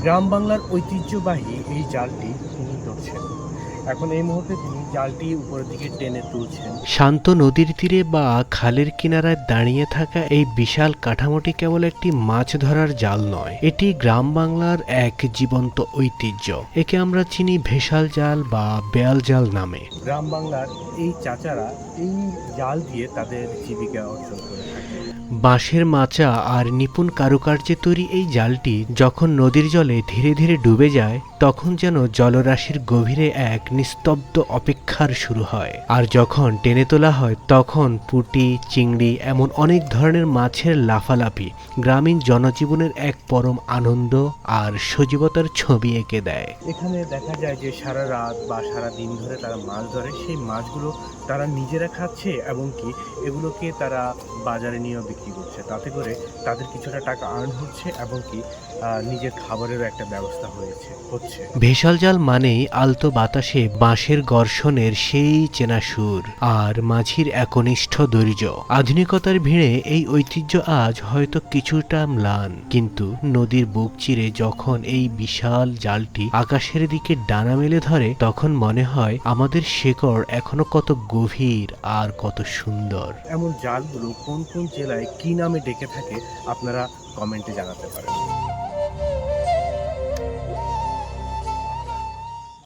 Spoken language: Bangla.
গ্রাম বাংলার ঐতিহ্যবাহী এই জালটি তিনি ধরছেন। এখন এই মুহূর্তে তিনি জালটি উপরের দিকে টেনে তুলছেন। শান্ত নদীর তীরে বা খালের কিনারায় দাঁড়িয়ে থাকা এই বিশাল কাঠামোটি কেবল একটি মাছ ধরার জাল নয়, এটি গ্রাম বাংলার এক জীবন্ত ঐতিহ্য। একে আমরা চিনি ভেসাল জাল বা বেয়াল জাল নামে। গ্রাম বাংলার এই চাচারা এই জাল দিয়ে তাদের জীবিকা অর্জন করে থাকে। বাঁশের মাচা আর নিপুণ কারুকার্যে তৈরি এই জালটি যখন নদীর জলে ধীরে ধীরে ডুবে যায়, তখন যেন জলরাশির গভীরে এক নিস্তব্ধ অপেক্ষার শুরু হয়। আর যখন টেনে তোলা হয়, তখন পুঁটি, চিংড়ি এমন অনেক ধরনের মাছের লাফালাফি গ্রামীণ জনজীবনের এক পরম আনন্দ আর সজীবতার ছবি এঁকে দেয়। এখানে দেখা যায় যে সারা রাত বা সারা দিন ধরে তারা মাছ ধরে, সেই মাছগুলো তারা নিজেরা খাচ্ছে এবং কি এগুলোকে তারা বাজারে নিয়েও বিক্রি করছে। তাতে করে তাদের কিছুটা টাকা আর্ন হচ্ছে এবং কি নিজের খাবারেরও একটা ব্যবস্থা হচ্ছে। ভেসাল জাল মানেই আলতো বাতাসে বাঁশের গর্ষণের সেই চেনা সুর আর মাঝির একনিষ্ঠ ধৈর্য। আধুনিকতার ভিড়ে এই ঐতিহ্য আজ হয়তো কিছুটা ম্লান, কিন্তু নদীর বুক চিরে যখন এই বিশাল জালটি আকাশের দিকে ডানা মেলে ধরে, তখন মনে হয় আমাদের শেকড় এখনো কত গভীর আর কত সুন্দর। এমন জালগুলো কোন কোন জেলায় কি নামে ডেকে থাকে আপনারা কমেন্টে জানাতে পারেন।